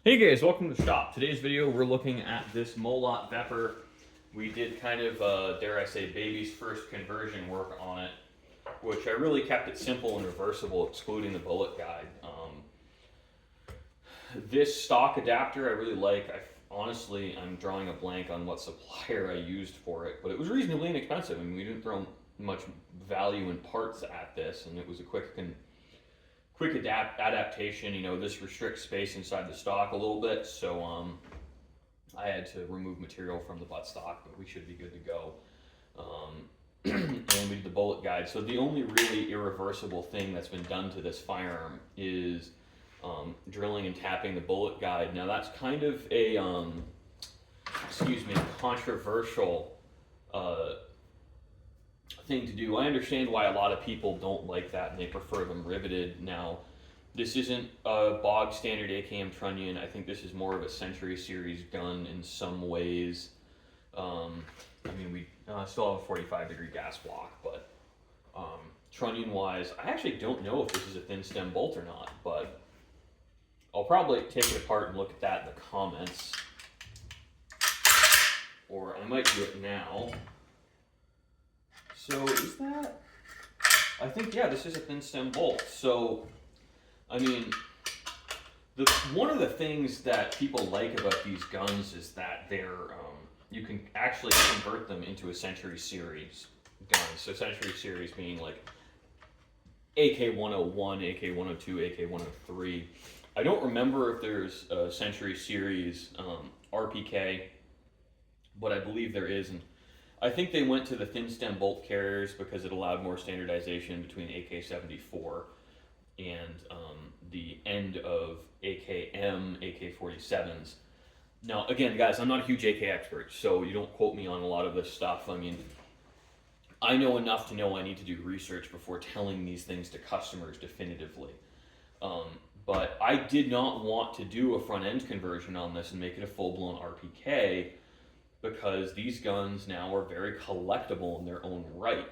Hey guys, welcome to the shop. Today's video we're looking at this Molot Vepr. We did kind of, dare I say, baby's first conversion work on it, which I really kept it simple and reversible, excluding the bullet guide. This stock adapter I really like. Honestly, I'm drawing a blank on what supplier I used for it, but it was reasonably inexpensive. I mean, we didn't throw much value in parts at this, and it was a quick adaptation. You know, this restricts space inside the stock a little bit, so I had to remove material from the buttstock, but we should be good to go. And we did the bullet guide. So the only really irreversible thing that's been done to this firearm is drilling and tapping the bullet guide. Now that's kind of a controversial thing to do. I understand why a lot of people don't like that and they prefer them riveted. Now, this isn't a bog standard AKM trunnion. I think this is more of a Century Series gun in some ways. I mean, we still have a 45-degree gas block, but trunnion-wise, I actually don't know if this is a thin stem bolt or not, but I'll probably take it apart and look at that in the comments, or I might do it now. So is that, I think, yeah, this is a thin stem bolt. So, I mean, one of the things that people like about these guns is that they're, you can actually convert them into a Century Series gun. So Century Series being like AK-101, AK-102, AK-103. I don't remember if there's a Century Series RPK, but I believe there is. And I think they went to the thin stem bolt carriers because it allowed more standardization between AK-74 and the end of AKM, AK-47s. Now, again, guys, I'm not a huge AK expert, so you don't quote me on a lot of this stuff. I mean, I know enough to know I need to do research before telling these things to customers definitively. But I did not want to do a front end conversion on this and make it a full-blown RPK, because these guns now are very collectible in their own right.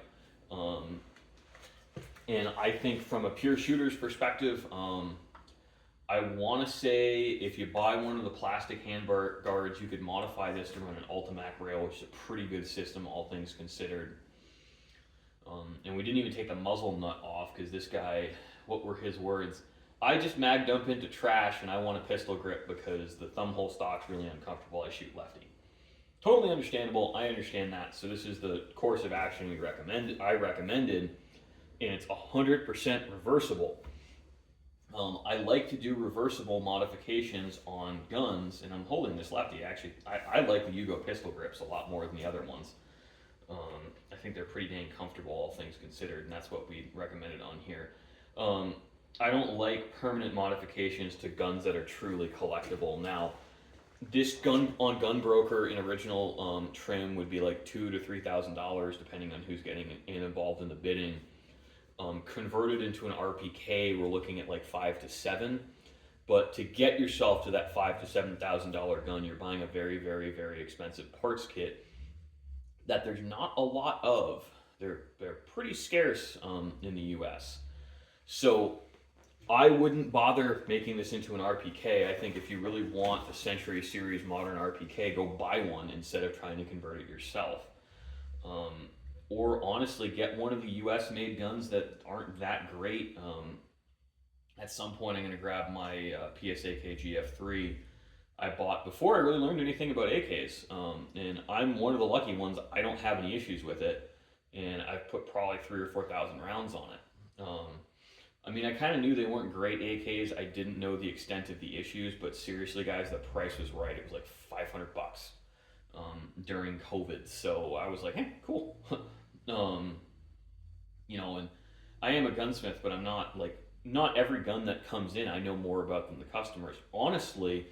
And I think from a pure shooter's perspective, I want to say if you buy one of the plastic hand guards, you could modify this to run an Ultimac rail, which is a pretty good system, all things considered. And we didn't even take the muzzle nut off because this guy, what were his words? I just mag dump into trash and I want a pistol grip because the thumb hole stock's really uncomfortable. I shoot lefty. Totally understandable. I understand that. So this is the course of action I recommended, and it's 100% reversible. I like to do reversible modifications on guns, and I'm holding this lefty. Actually, I like the Yugo pistol grips a lot more than the other ones. I think they're pretty dang comfortable, all things considered, and that's what we recommended on here. I don't like permanent modifications to guns that are truly collectible. Now, this gun on Gunbroker in original trim would be like $2,000 to $3,000 depending on who's getting involved in the bidding. Converted into an RPK, we're looking at like $5,000 to $7,000. But to get yourself to that $5,000 to $7,000 gun, you're buying a very, very, very expensive parts kit that there's not a lot of. They're pretty scarce in the U.S. So I wouldn't bother making this into an RPK. I think if you really want a Century Series modern RPK, go buy one instead of trying to convert it yourself. Or honestly, get one of the US made guns that aren't that great. At some point, I'm going to grab my PSAK GF3 I bought before I really learned anything about AKs. And I'm one of the lucky ones. I don't have any issues with it. And I've put probably 3,000 or 4,000 rounds on it. I mean, I kind of knew they weren't great AKs. I didn't know the extent of the issues, but seriously, guys, the price was right. It was like $500 during COVID. So I was like, hey, cool. You know, and I am a gunsmith, but I'm not like, not every gun that comes in I know more about than the customers. Honestly,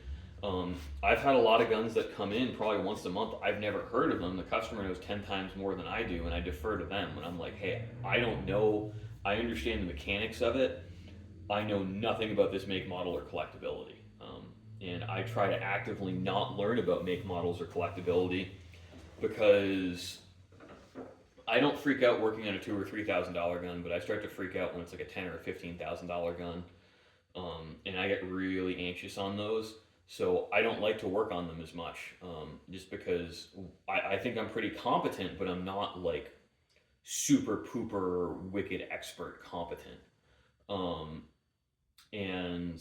I've had a lot of guns that come in probably once a month. I've never heard of them. The customer knows 10 times more than I do, and I defer to them. And I'm like, hey, I don't know. I understand the mechanics of it. I know nothing about this make, model, or collectability. And I try to actively not learn about make, models, or collectability because I don't freak out working on a $2,000 or $3,000 gun, but I start to freak out when it's like a $10,000 or $15,000 gun. And I get really anxious on those. So I don't like to work on them as much, just because I think I'm pretty competent, but I'm not like super pooper wicked expert competent. Um, and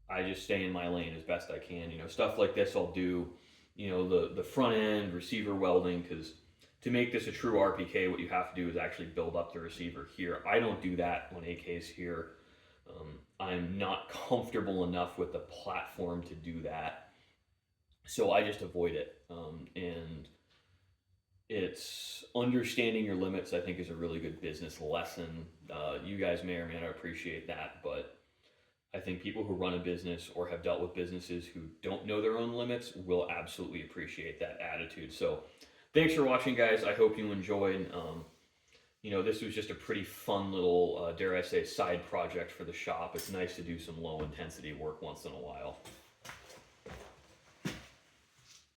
I just stay in my lane as best I can. You know, stuff like this I'll do. You know, the front end receiver welding, because to make this a true RPK, what you have to do is actually build up the receiver here. I don't do that when AK's here. I'm not comfortable enough with the platform to do that, so I just avoid it. And it's understanding your limits. I think is a really good business lesson. You guys may or may not appreciate that, but I think people who run a business or have dealt with businesses who don't know their own limits will absolutely appreciate that attitude. So, thanks for watching, guys. I hope you enjoyed. You know, this was just a pretty fun little, dare I say, side project for the shop. It's nice to do some low intensity work once in a while.